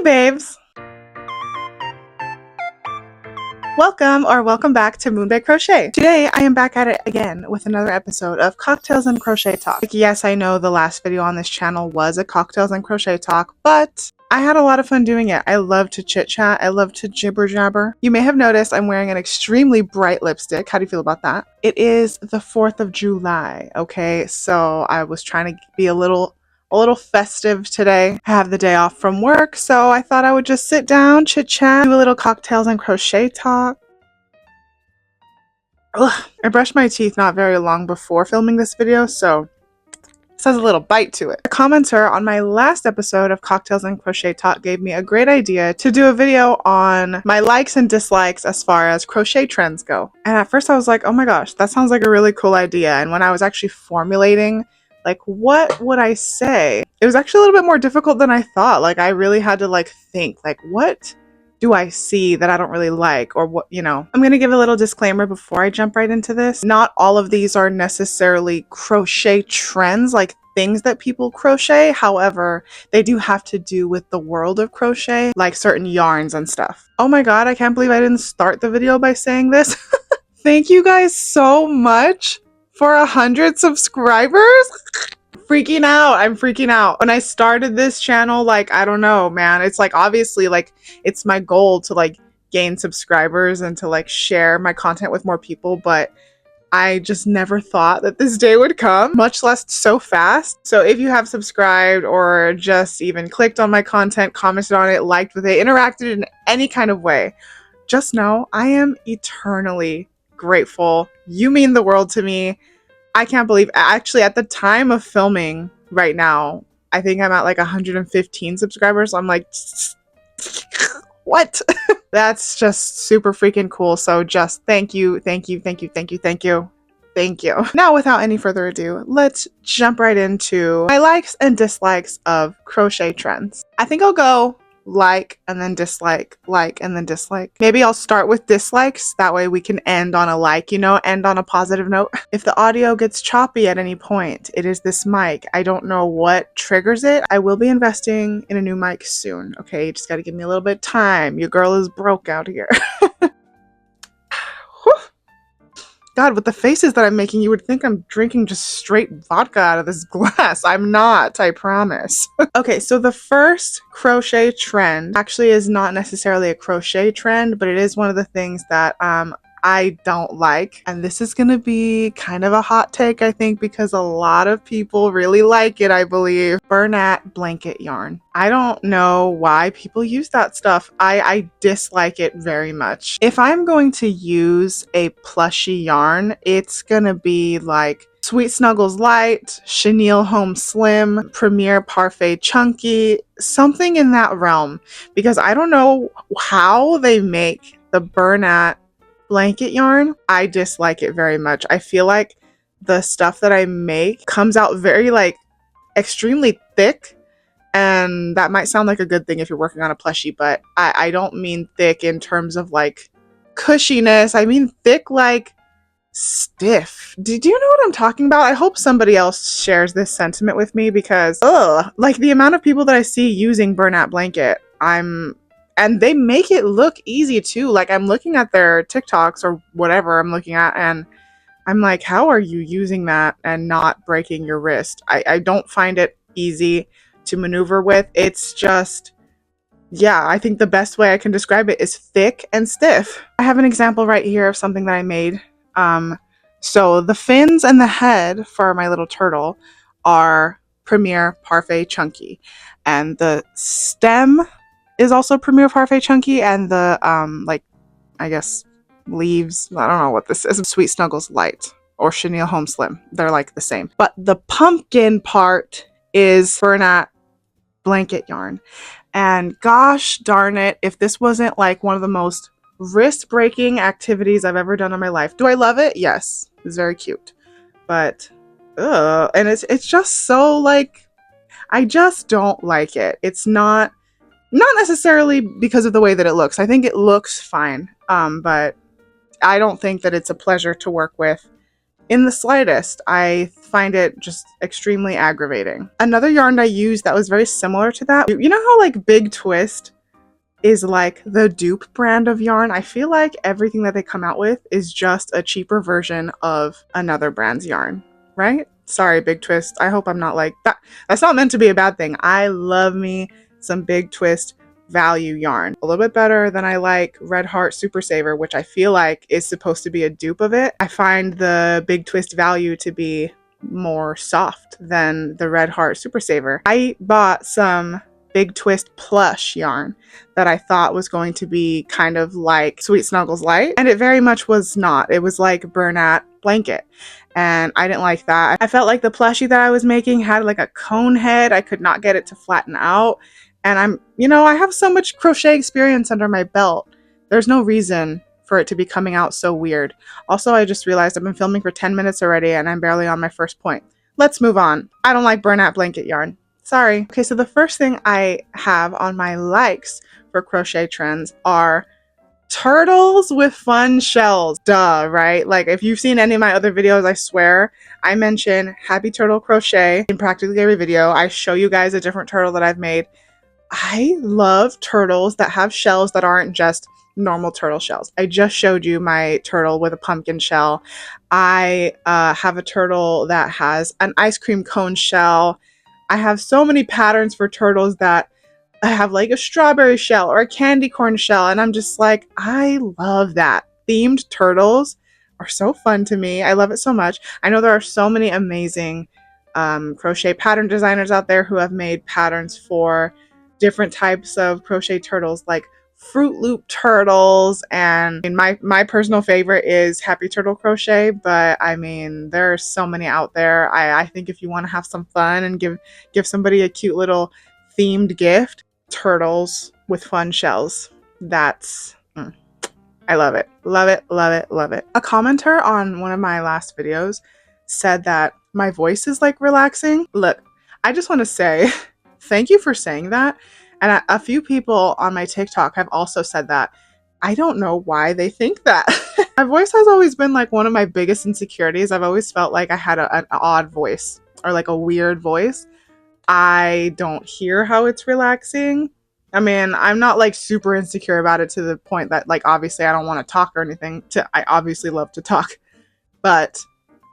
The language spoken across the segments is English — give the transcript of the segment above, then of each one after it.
babes! Welcome back to MoonbaeCrochet. Today I am back at it again with another episode of Cocktails and Crochet Talk. Yes, I know the last video on this channel was a Cocktails and Crochet Talk, but I had a lot of fun doing it. I love to chit chat. I love to jibber jabber. You may have noticed I'm wearing an extremely bright lipstick. How do you feel about that? It is the 4th of July, okay? So I was trying to be a little festive today. I have the day off from work, so I thought I would just sit down, chit chat, do a little cocktails and crochet talk. Ugh, I brushed my teeth not very long before filming this video, so this has a little bite to it. A commenter on my last episode of Cocktails and Crochet Talk gave me a great idea to do a video on my likes and dislikes as far as crochet trends go. And at first I was like, oh my gosh, that sounds like a really cool idea. And when I was actually formulating like, what would I say? It was actually a little bit more difficult than I thought. Like, I really had to think, what do I see that I don't really like? Or what, I'm going to give a little disclaimer before I jump right into this. Not all of these are necessarily crochet trends, like things that people crochet. However, they do have to do with the world of crochet, like certain yarns and stuff. Oh my God, I can't believe I didn't start the video by saying this. Thank you guys so much for 100 subscribers. Freaking out. I'm freaking out. When I started this channel, I don't know, man. It's obviously it's my goal to gain subscribers and to share my content with more people, but I just never thought that this day would come, much less so fast. So if you have subscribed or just even clicked on my content, commented on it, liked with it, interacted in any kind of way, just know I am eternally grateful. You mean the world to me. I can't believe, actually, at the time of filming right now, I think I'm at 115 subscribers. I'm like, what? That's just super freaking cool. So just thank you. Now, without any further ado, let's jump right into my likes and dislikes of crochet trends. I think I'll go like and then dislike, like and then dislike. Maybe I'll start with dislikes. That way we can end on a end on a positive note. If the audio gets choppy at any point, it is this mic. I don't know what triggers it. I will be investing in a new mic soon. Okay, you just got to give me a little bit of time. Your girl is broke out here. God, with the faces that I'm making, you would think I'm drinking just straight vodka out of this glass. I'm not, I promise. Okay, so the first crochet trend actually is not necessarily a crochet trend, but it is one of the things that I don't like. And this is going to be kind of a hot take, I think, because a lot of people really like it, I believe. Bernat blanket yarn. I don't know why people use that stuff. I dislike it very much. If I'm going to use a plushie yarn, it's going to be Sweet Snuggles Light, Chenille Home Slim, Premier Parfait Chunky, something in that realm. Because I don't know how they make the Bernat blanket yarn. I dislike it very much. I feel like the stuff that I make comes out very extremely thick, and that might sound like a good thing if you're working on a plushie, but I don't mean thick in terms of cushiness. I mean thick stiff. Do you know what I'm talking about? I hope somebody else shares this sentiment with me, because the amount of people that I see using Bernat blanket, and they make it look easy too. I'm looking at their TikToks or whatever I'm looking at, and I'm like, how are you using that and not breaking your wrist? I don't find it easy to maneuver with. It's just, yeah, I think the best way I can describe it is thick and stiff. I have an example right here of something that I made. So the fins and the head for my little turtle are Premier Parfait Chunky, and the stem is also Premier Parfait Chunky, and the I guess leaves, I don't know what this is, Sweet Snuggles Light or Chenille Home Slim. They're the same. But the pumpkin part is Bernat blanket yarn. And gosh darn it, if this wasn't one of the most wrist-breaking activities I've ever done in my life. Do I love it? Yes. It's very cute. But and it's just so I just don't like it. It's not necessarily because of the way that it looks. I think it looks fine. But I don't think that it's a pleasure to work with. in the slightest. I find it just extremely aggravating. Another yarn I used that was very similar to that, you know how like Big Twist is like the dupe brand of yarn? I feel like everything that they come out with is just a cheaper version of another brand's yarn, right? Sorry, Big Twist. I hope I'm not like that. That's not meant to be a bad thing. I love me some Big Twist value yarn. A little bit better than I like Red Heart Super Saver, which I feel like is supposed to be a dupe of it. I find the Big Twist value to be more soft than the Red Heart Super Saver. I bought some Big Twist plush yarn that I thought was going to be kind of like Sweet Snuggles Light, and it very much was not. It was like Bernat Blanket, and I didn't like that. I felt like the plushie that I was making had like a cone head. I could not get it to flatten out, and I have so much crochet experience under my belt. There's no reason for it to be coming out so weird. Also, I just realized I've been filming for 10 minutes already and I'm barely on my first point. Let's move on. I don't like Bernat Blanket yarn. Sorry. Okay, so the first thing I have on my likes for crochet trends are turtles with fun shells. Duh, right? Like if you've seen any of my other videos, I swear I mention Happy Turtle Crochet in practically every video. I show you guys a different turtle that I've made. I love turtles that have shells that aren't just normal turtle shells. I just showed you my turtle with a pumpkin shell. I have a turtle that has an ice cream cone shell. I have so many patterns for turtles that I have like a strawberry shell or a candy corn shell, and I'm just like, I love that. Themed turtles are so fun to me. I love it so much. I know there are so many amazing crochet pattern designers out there who have made patterns for different types of crochet turtles, like Fruit Loop turtles, and my personal favorite is Happy Turtle Crochet, but I mean there are so many out there. I think if you want to have some fun and give somebody a cute little themed gift, turtles with fun shells, that's I love it. Love it, love it, love it. A commenter on one of my last videos said that my voice is like relaxing. Look, I just want to say thank you for saying that. And a few people on my TikTok have also said that. I don't know why they think that. My voice has always been like one of my biggest insecurities. I've always felt like I had an odd voice or like a weird voice. I don't hear how it's relaxing. I mean, I'm not like super insecure about it to the point that like obviously I don't want to talk or anything. I obviously love to talk, but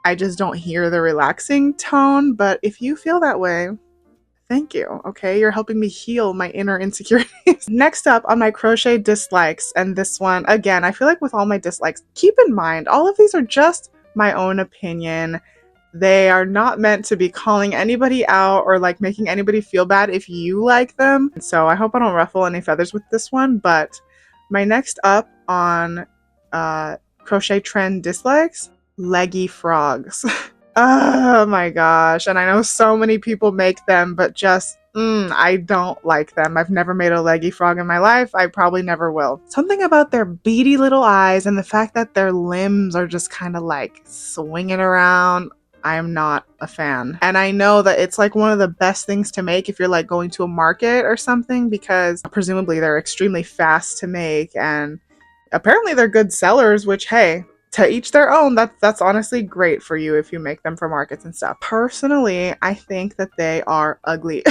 I just don't hear the relaxing tone. But if you feel that way, thank you. Okay, you're helping me heal my inner insecurities. Next up on my crochet dislikes, and this one, again, I feel like with all my dislikes, keep in mind, all of these are just my own opinion. They are not meant to be calling anybody out or like making anybody feel bad if you like them. So I hope I don't ruffle any feathers with this one, but my next up on crochet trend dislikes, leggy frogs. Oh my gosh. And I know so many people make them, but just, I don't like them. I've never made a leggy frog in my life. I probably never will. Something about their beady little eyes and the fact that their limbs are just kind of like swinging around. I am not a fan. And I know that it's like one of the best things to make if you're like going to a market or something, because presumably they're extremely fast to make and apparently they're good sellers, which, hey, to each their own. That's honestly great for you if you make them for markets and stuff. Personally, I think that they are ugly.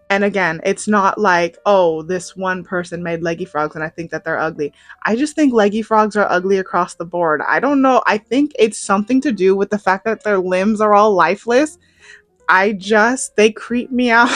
And again, it's not like, oh, this one person made leggy frogs and I think that they're ugly. I just think leggy frogs are ugly across the board. I don't know. I think it's something to do with the fact that their limbs are all lifeless. They creep me out.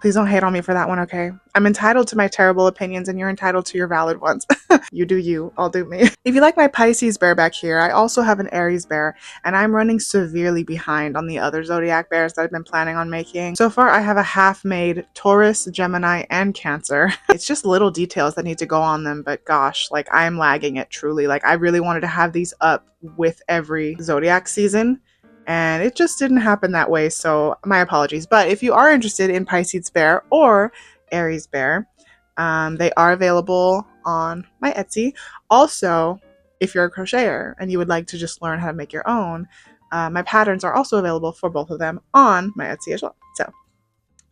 Please don't hate on me for that one, okay? I'm entitled to my terrible opinions and you're entitled to your valid ones. You do you, I'll do me. If you like my Pisces bear back here, I also have an Aries bear, and I'm running severely behind on the other zodiac bears that I've been planning on making. So far, I have a half-made Taurus, Gemini, and Cancer. It's just little details that need to go on them, but gosh, like I'm lagging it truly. Like I really wanted to have these up with every zodiac season, and it just didn't happen that way, so my apologies. But if you are interested in Pisces bear or Aries bear, they are available on my Etsy. Also, if you're a crocheter and you would like to just learn how to make your own, my patterns are also available for both of them on my Etsy as well. So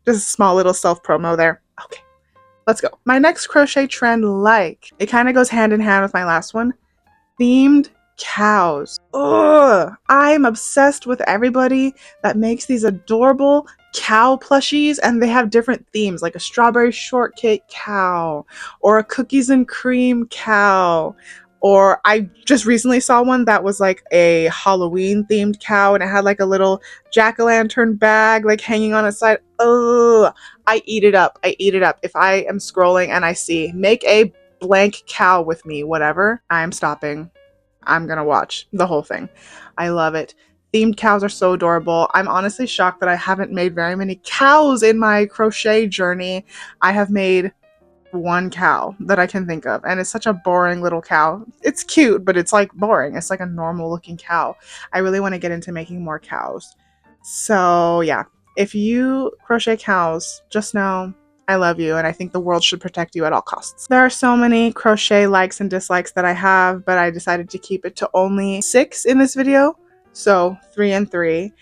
just a small little self promo there. Okay, let's go. My next crochet trend, like, it kind of goes hand in hand with my last one, themed cows. Ugh, I'm obsessed with everybody that makes these adorable cow plushies, and they have different themes, like a strawberry shortcake cow or a cookies and cream cow. Or I just recently saw one that was like a Halloween themed cow, and it had like a little jack-o'-lantern bag like hanging on its side. Oh, I eat it up. I eat it up. If I am scrolling and I see make a blank cow with me, whatever, I'm stopping. I'm gonna watch the whole thing. I love it. Themed cows are so adorable. I'm honestly shocked that I haven't made very many cows in my crochet journey. I have made one cow that I can think of, and it's such a boring little cow. It's cute, but it's like boring. It's like a normal looking cow. I really want to get into making more cows. So yeah, if you crochet cows, just know I love you, and I think the world should protect you at all costs. There are so many crochet likes and dislikes that I have, but I decided to keep it to only 6 in this video. So 3 and 3.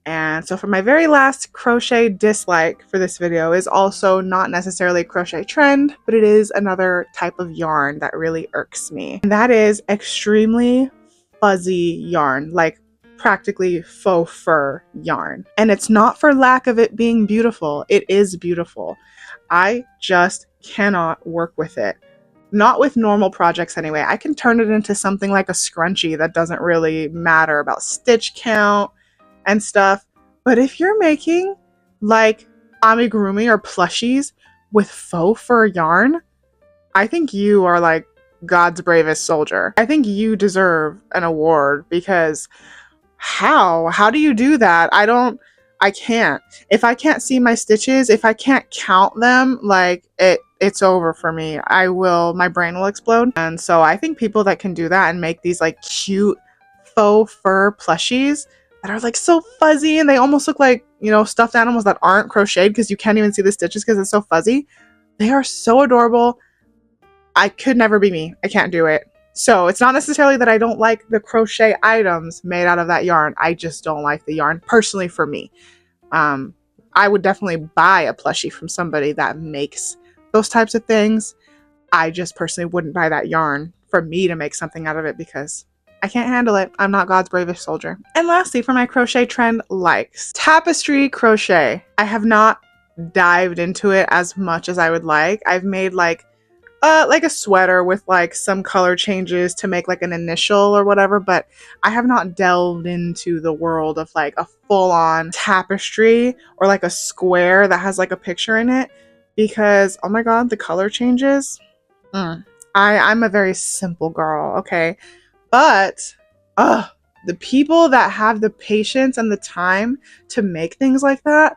And so for my very last crochet dislike for this video is also not necessarily a crochet trend, but it is another type of yarn that really irks me. And that is extremely fuzzy yarn, like practically faux fur yarn. And it's not for lack of it being beautiful. It is beautiful. I just cannot work with it. Not with normal projects anyway. I can turn it into something like a scrunchie that doesn't really matter about stitch count and stuff. But if you're making like amigurumi or plushies with faux fur yarn, I think you are like God's bravest soldier. I think you deserve an award, because how do you do that? I can't. If I can't see my stitches, if I can't count them, like it's over for me. My brain will explode. And so I think people that can do that and make these like cute faux fur plushies that are like so fuzzy, and they almost look like, you know, stuffed animals that aren't crocheted because you can't even see the stitches because it's so fuzzy. They are so adorable. I could never be me. I can't do it. So it's not necessarily that I don't like the crochet items made out of that yarn. I just don't like the yarn personally for me. I would definitely buy a plushie from somebody that makes those types of things. I just personally wouldn't buy that yarn for me to make something out of it because I can't handle it. I'm not God's bravest soldier. And lastly, for my crochet trend likes, tapestry crochet. I have not dived into it as much as I would like. I've made like a sweater with like some color changes to make like an initial or whatever, but I have not delved into the world of like a full-on tapestry or like a square that has like a picture in it, because oh my god, the color changes. I'm a very simple girl, okay? But the people that have the patience and the time to make things like that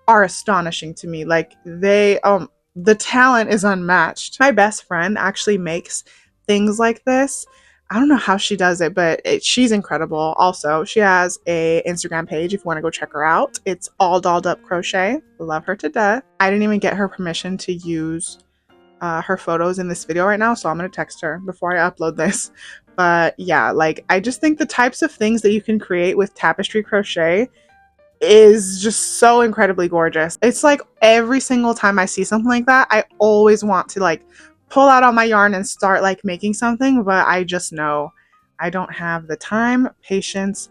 are astonishing to me. Like the talent is unmatched. My best friend actually makes things like this. I don't know how she does it, but she's incredible. Also, she has a Instagram page if you want to go check her out. It's All Dolled Up Crochet. Love her to death. I didn't even get her permission to use her photos in this video right now, so I'm gonna text her before I upload this. But yeah, like I just think the types of things that you can create with tapestry crochet is just so incredibly gorgeous. It's like every single time I see something like that, I always want to like pull out all my yarn and start like making something, but I just know I don't have the time, patience,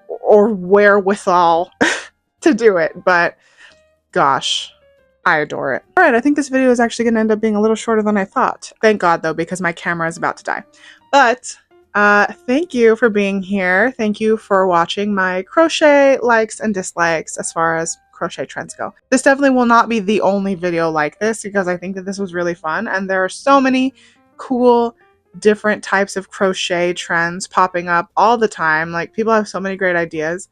or wherewithal to do it. But gosh, I adore it. Alright, I think this video is actually going to end up being a little shorter than I thought. Thank God though, because my camera is about to die. But thank you for being here. Thank you for watching my crochet likes and dislikes as far as crochet trends go. This definitely will not be the only video like this, because I think that this was really fun, and there are so many cool different types of crochet trends popping up all the time. Like people have so many great ideas,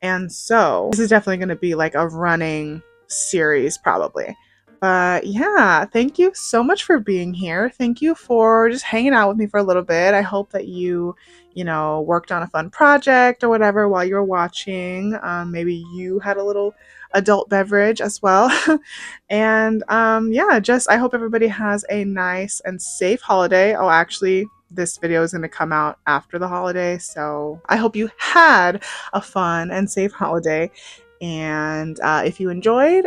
and so this is definitely going to be like a running series probably. But yeah, thank you so much for being here. Thank you for just hanging out with me for a little bit. I hope that you worked on a fun project or whatever while you were watching. Maybe you had a little adult beverage as well. And yeah, I hope everybody has a nice and safe holiday. Oh, actually, this video is going to come out after the holiday, so I hope you had a fun and safe holiday. And if you enjoyed,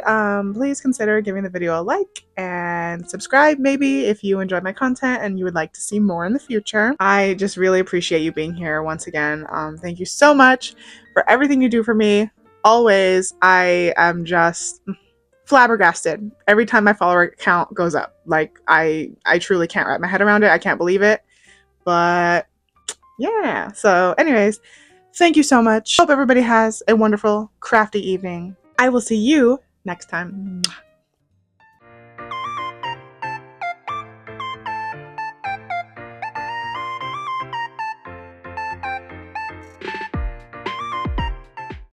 please consider giving the video a like and subscribe maybe if you enjoyed my content and you would like to see more in the future. I just really appreciate you being here once again. Thank you so much for everything you do for me. Always, I am just flabbergasted every time my follower count goes up. Like I truly can't wrap my head around it. I can't believe it. But yeah. So anyways, thank you so much. Hope everybody has a wonderful crafty evening. I will see you next time.